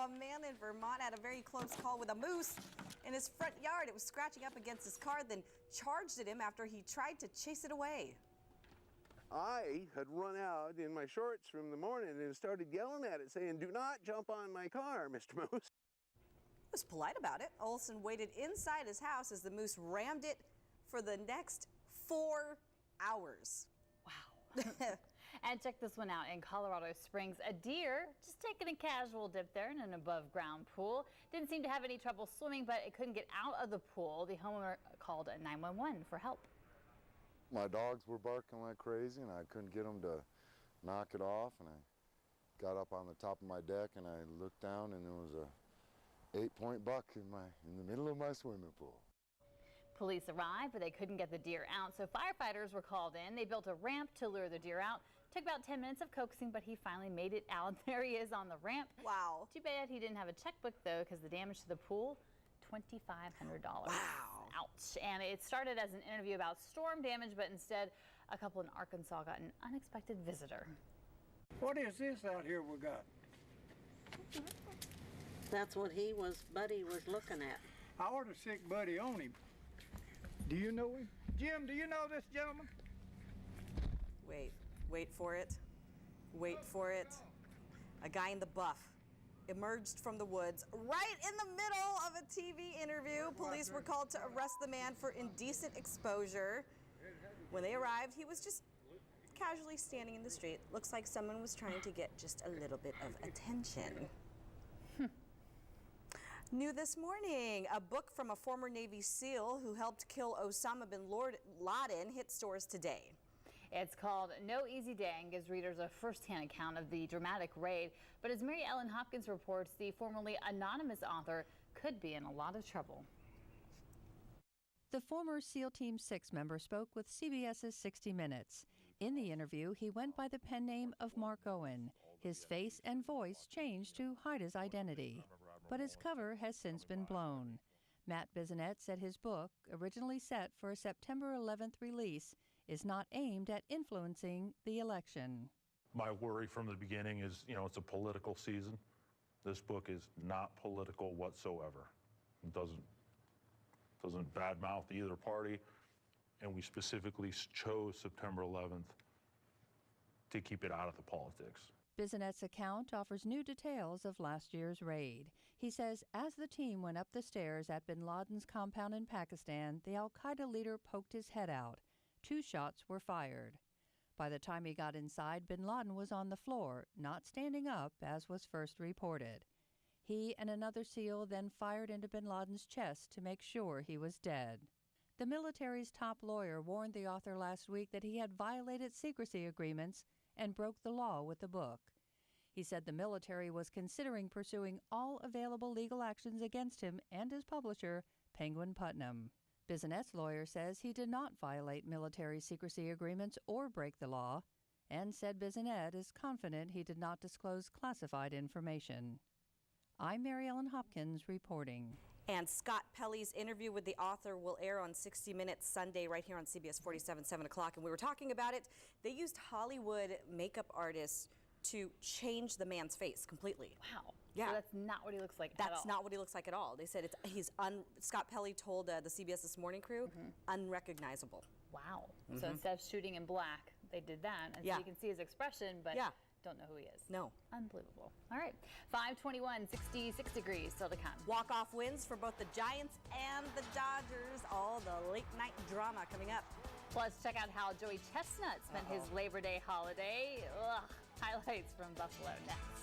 a man in Vermont had a very close call with a moose in his front yard. It was scratching up against his car, then charged at him after he tried to chase it away. I had run out in my shorts from the morning and started yelling at it, saying, "Do not jump on my car, Mr. Moose." He was polite about it. Olson waited inside his house as the moose rammed it for the next 4 hours. Wow. And check this one out. In Colorado Springs, a deer just taking a casual dip there in an above ground pool. Didn't seem to have any trouble swimming, but it couldn't get out of the pool. The homeowner called 911 for help. My dogs were barking like crazy and I couldn't get them to knock it off, and I got up on the top of my deck and I looked down and there was a 8-point buck in the middle of my swimming pool. Police arrived, but they couldn't get the deer out, so firefighters were called in. They built a ramp to lure the deer out. Took about 10 minutes of coaxing, but he finally made it out. There he is on the ramp. Wow. Too bad he didn't have a checkbook, though, because the damage to the pool, $2,500. Wow. Ouch. And it started as an interview about storm damage, but instead, a couple in Arkansas got an unexpected visitor. What is this out here we got? That's what Buddy was looking at. I ordered a sick buddy on him. Do you know him? Jim, do you know this gentleman? Wait for it. Wait for it. A guy in the buff emerged from the woods right in the middle of a TV interview. Police were called to arrest the man for indecent exposure. When they arrived, he was just casually standing in the street. Looks like someone was trying to get just a little bit of attention. New this morning, a book from a former Navy SEAL who helped kill Osama bin Laden hit stores today. It's called No Easy Day and gives readers a first-hand account of the dramatic raid. But as Mary Ellen Hopkins reports, the formerly anonymous author could be in a lot of trouble. The former SEAL Team 6 member spoke with CBS's 60 Minutes. In the interview, he went by the pen name of Mark Owen. His face and voice changed to hide his identity, but his cover has since been blown. Matt Bissonette said his book, originally set for a September 11th release, is not aimed at influencing the election. My worry from the beginning is, it's a political season. This book is not political whatsoever. It doesn't badmouth either party, and we specifically chose September 11th to keep it out of the politics. Bissonette's account offers new details of last year's raid. He says as the team went up the stairs at bin Laden's compound in Pakistan, the al-Qaeda leader poked his head out. 2 shots were fired. By the time he got inside, bin Laden was on the floor, not standing up as was first reported. He and another SEAL then fired into bin Laden's chest to make sure he was dead. The military's top lawyer warned the author last week that he had violated secrecy agreements and broke the law with the book. He said the military was considering pursuing all available legal actions against him and his publisher, Penguin Putnam. Bissonette's lawyer says he did not violate military secrecy agreements or break the law, and said Bissonette is confident he did not disclose classified information. I'm Mary Ellen Hopkins reporting. And Scott Pelley's interview with the author will air on 60 Minutes Sunday right here on CBS47, 7 o'clock. And we were talking about it. They used Hollywood makeup artists to change the man's face completely. Wow. Yeah. So that's not what he looks like at all. That's not what he looks like at all. They said Scott Pelley told the CBS This Morning crew, unrecognizable. Wow. So instead of shooting in black, they did that. And so you can see his expression, but don't know who he is. No. Unbelievable. All right. 521, 66 degrees still to come. Walk-off wins for both the Giants and the Dodgers. All the late-night drama coming up. Plus, check out how Joey Chestnut spent his Labor Day holiday. Highlights from Buffalo next.